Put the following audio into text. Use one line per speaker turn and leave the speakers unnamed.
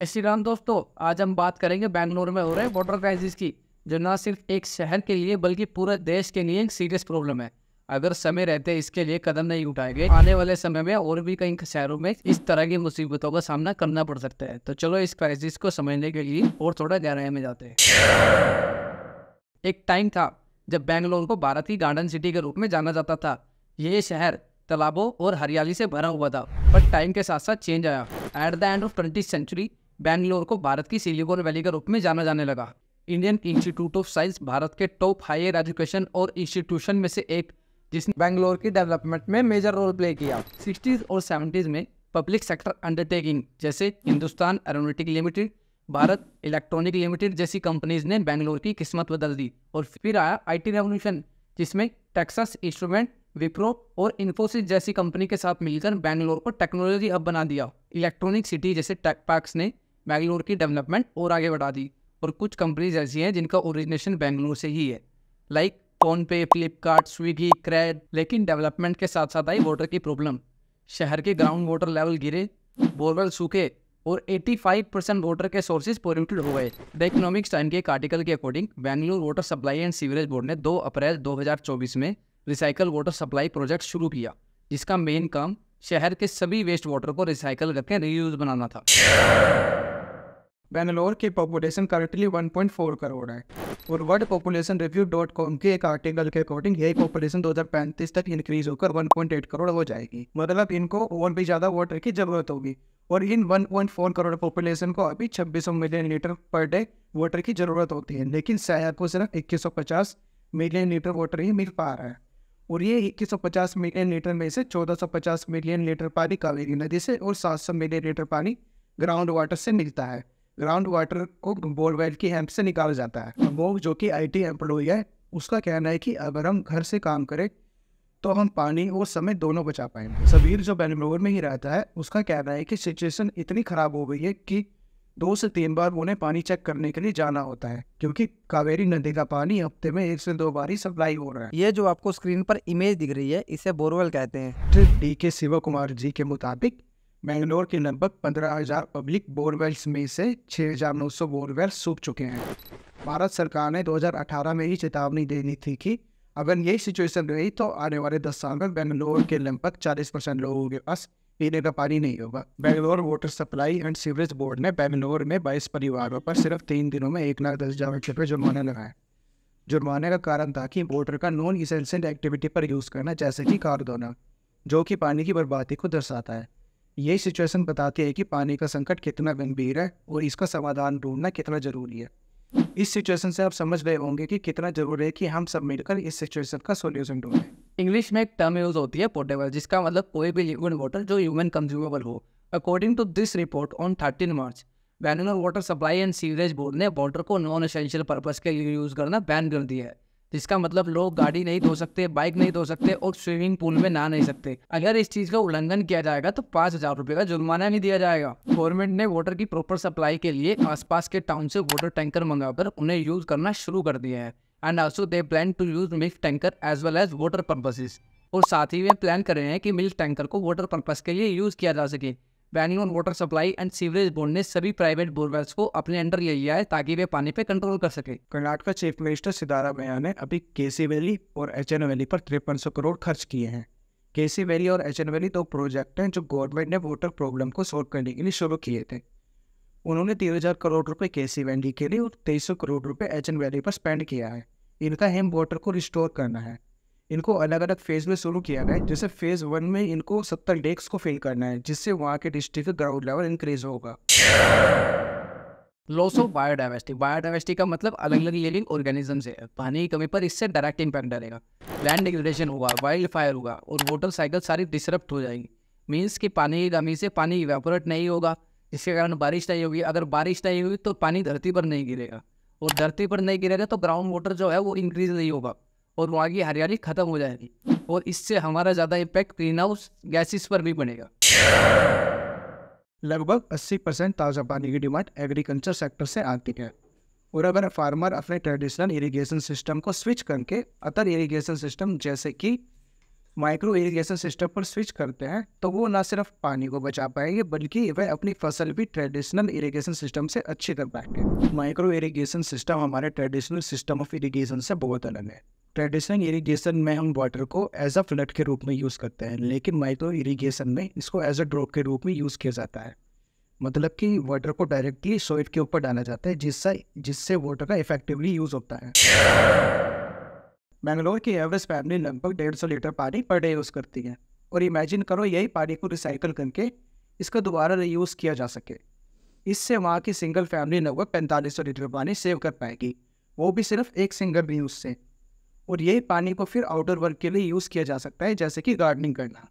जय श्री राम दोस्तों, आज हम बात करेंगे बेंगलुरु में हो रहे वाटर क्राइसिस की, जो न सिर्फ एक शहर के लिए बल्कि पूरे देश के लिए एक सीरियस प्रॉब्लम है। अगर समय रहते इसके लिए कदम नहीं उठाएंगे, आने वाले समय में और भी कई शहरों में इस तरह की मुसीबतों का सामना करना पड़ सकता है। तो चलो इस क्राइसिस को समझने के लिए और थोड़ा गहराई में जाते हैं। एक टाइम था जब बेंगलुरु को भारत की गार्डन सिटी के रूप में जाना जाता था। ये शहर तालाबों और हरियाली से भरा हुआ था, पर टाइम के साथ साथ चेंज आया। At the end of 20th century Bengaluru को भारत की सिलिकॉन वैली के रूप में जाना जाने लगा। Indian institute of science Bharat के टॉप हायर एजुकेशन और इंस्टीट्यूशन में से एक, जिसने बेंगलुरु की डेवलपमेंट में मेजर रोल प्ले किया। 60s और 70s में पब्लिक सेक्टर अंडरटेकिंग जैसे Hindustan aeronautic limited, Bharat electronic limited जैसी कंपनीज ने बेंगलुरु की किस्मत बदल दी। और फिर आया आईटी रेवोल्यूशन, जिसमें टेक्सास इंस्ट्रूमेंट, विप्रो और इन्फोसिस जैसी कंपनी के साथ मिलकर बेंगलुरु को टेक्नोलॉजी हब बना दिया। इलेक्ट्रॉनिक सिटी जैसे टेक पार्क्स ने बेंगलुरु की डेवलपमेंट और आगे बढ़ा दी। और कुछ कंपनीज ऐसी हैं जिनका ओरिजिनेशन बेंगलुरु से ही है, लाइक फोनपे, फ्लिपकार्ट, स्विगी, क्रेड। लेकिन डेवलपमेंट के साथ साथ आई वाटर की प्रॉब्लम। शहर के ग्राउंड वाटर लेवल गिरे, बोरवेल सूखे और 85% वाटर के सोर्सेज पोल्यूटेड हो गए। द इकोनॉमिक्स टाइम के एक आर्टिकल के according Bengaluru water supply and sewerage board ने 2 अप्रैल 2024 में रिसाइकल वाटर सप्लाई प्रोजेक्ट शुरू किया, जिसका मेन काम शहर के सभी वेस्ट वाटर को रिसाइकल करके रीयूज बनाना था।
बेंगलोर की पॉपुलेशन करंटली 1.4 करोड़ है और वर्ल्ड पॉपुलेशन रिव्यू.com के एक आर्टिकल के अकॉर्डिंग यही पॉपुलेशन 2035 तक इंक्रीज होकर 1.8 करोड़ हो जाएगी। मतलब इनको और भी ज़्यादा वाटर की जरूरत होगी। और इन 1.4 करोड़ पॉपुलेशन को अभी 2600 million litre per day water की ज़रूरत होती है, लेकिन शहर को सिर्फ 2150 मिलियन लीटर वाटर ही मिल पा रहा है। और ये 2150 मिलियन लीटर में से 1450 मिलियन लीटर पानी कावेरी नदी से और 700 मिलियन लीटर पानी ग्राउंड वाटर से मिलता है। ग्राउंड वाटर को बोरवेल की हेल्प से निकाला जाता है। वो जो कि आईटी एम्प्लॉय है, उसका कहना है कि अगर हम घर से काम करें तो हम पानी और समय दोनों बचा पाएंगे। सबीर जो बेंगलुरु में ही रहता है, उसका कहना है कि सिचुएशन इतनी ख़राब हो गई है कि 2 से 3 बार उन्हें पानी चेक करने के लिए जाना होता है, क्योंकि कावेरी नदी का पानी हफ्ते में 1 से 2 बार ही सप्लाई हो रहा है।
ये जो आपको स्क्रीन पर इमेज दिख रही है, इसे बोरवेल कहते हैं।
DK शिव कुमार जी के मुताबिक बेंगलोर के लगभग 15,000 पब्लिक बोरवेल्स में से 6,900 बोरवेल सूख चुके हैं। भारत सरकार ने 2018 में ही चेतावनी देनी थी कि अगर यही सिचुएशन रही तो आने वाले 10 साल में बेंगलोर के लगभग 40% लोगों के पास पीने का पानी नहीं होगा। Bangalore water supply and sewerage board ने बेंगलोर में 22 परिवारों पर सिर्फ 3 दिनों में 1,10,000 रुपये जुर्माना लगाया। जुर्माने का कारण था कि वाटर का नॉन इसेंशियल एक्टिविटी पर यूज़ करना, जैसे कि कार धोना, जो कि पानी की बर्बादी को दर्शाता है। यही सिचुएशन बताती है कि पानी का संकट कितना गंभीर है और इसका समाधान ढूंढना कितना जरूरी है। इस सिचुएशन से आप समझ रहे होंगे कि कितना जरूरी है कि हम सब मिलकर इस सिचुएशन का सॉल्यूशन ढूंढें।
इंग्लिश में एक टर्म यूज होती है पोर्टेबल, जिसका मतलब कोई भी लिक्विड वाटर जो ह्यूमन कंज्यूमेबल हो। According to this report on 13 March, Bengaluru water supply and sewerage board ने वाटर को नॉन एसेंशियल पर्पस के लिए यूज करना बैन कर दिया है, जिसका मतलब लोग गाड़ी नहीं धो सकते, बाइक नहीं धो सकते और स्विमिंग पूल में नहा नहीं सकते। अगर इस चीज का उल्लंघन किया जाएगा तो 5,000 रुपये का जुर्माना भी दिया जाएगा। गवर्नमेंट ने वाटर की प्रॉपर सप्लाई के लिए आसपास के टाउन से वाटर टैंकर मंगाकर उन्हें यूज करना शुरू कर दिया है। And also they plan to use milk tanker as well as water purposes. और साथ ही वे प्लान कर रहे हैं कि मिल्क टैंकर को वाटर पर्पस के लिए यूज किया जा सके। Bengaluru water supply and sewerage board ने सभी प्राइवेट बोरवेल्स को अपने अंडर ले लिया है ताकि वे पानी पे कंट्रोल कर सके।
कर्नाटक चीफ मिनिस्टर सिद्धारामैया ने अभी केसी वैली और HN वैली पर 5300 करोड़ खर्च किए हैं। केसी वैली और HN वैली 2 प्रोजेक्ट हैं जो गवर्नमेंट ने वाटर प्रॉब्लम को सॉल्व करने के लिए शुरू किए थे। उन्होंने 3,000 करोड़ रुपए केसी वैली के लिए और 2300 करोड़ रुपए HN वैली पर स्पेंड किया है। इनका एम वाटर को रिस्टोर करना है। इनको अलग अलग फेज में शुरू किया गया है। जैसे फेज 1 में इनको 70 डेक्स को फिल करना है, जिससे वहाँ के डिस्ट्रिक्ट का ग्राउंड लेवल इंक्रीज होगा।
Loss of biodiversity. बायोडाइवर्सिटी का मतलब अलग अलग लिविंग ऑर्गेनिज्म है। पानी की कमी पर इससे डायरेक्ट इम्पैक्ट डालेगा। लैंड डिग्रेडेशन होगा, वाइल्ड फायर होगा और वाटर साइकिल सारी डिसरप्ट हो जाएगी। मीन्स कि पानी की कमी से पानी इवेपोरेट नहीं होगा, जिसके कारण बारिश नहीं होगी। अगर बारिश नहीं हुई तो पानी धरती पर नहीं गिरेगा, और धरती पर नहीं गिरेगा तो ग्राउंड वाटर जो है वो इंक्रीज नहीं होगा और वहाँ की हरियाली खत्म हो जाएगी। और इससे हमारा ज़्यादा इम्पैक्ट ग्रीन हाउस गैसेस पर भी पड़ेगा।
लगभग 80% ताज़ा पानी की डिमांड एग्रीकल्चर सेक्टर से आती है। और अगर फार्मर अपने ट्रेडिशनल इरिगेशन सिस्टम को स्विच करके अदर इरिगेशन सिस्टम जैसे कि माइक्रो इरिगेशन सिस्टम पर स्विच करते हैं तो वो ना सिर्फ पानी को बचा पाएंगे बल्कि वह अपनी फसल भी ट्रेडिशनल इरिगेशन सिस्टम से अच्छी कर पाएंगे। माइक्रो इरिगेशन सिस्टम हमारे ट्रेडिशनल सिस्टम ऑफ इरिगेशन से बहुत अलग है। ट्रेडिशनल इरिगेशन में हम वाटर को एज अ फ्लड के रूप में यूज़ करते हैं, लेकिन माइक्रो इरिगेशन में इसको एज अ ड्रॉप के रूप में यूज़ किया जाता है। मतलब कि वाटर को डायरेक्टली सॉइल के ऊपर डाला जाता है जिससे वाटर का इफेक्टिवली यूज़ होता है। बेंगलोर की एवरेज फैमिली लगभग 150 लीटर पानी पर डे यूज़ करती है, और इमेजिन करो यही पानी को रिसाइकल करके इसका दोबारा रीयूज़ किया जा सके। इससे वहाँ की सिंगल फैमिली लगभग 4500 लीटर पानी सेव कर पाएगी, वो भी सिर्फ एक सिंगल यूज़ से। और यही पानी को फिर आउटर वर्क के लिए यूज़ किया जा सकता है, जैसे कि गार्डनिंग करना।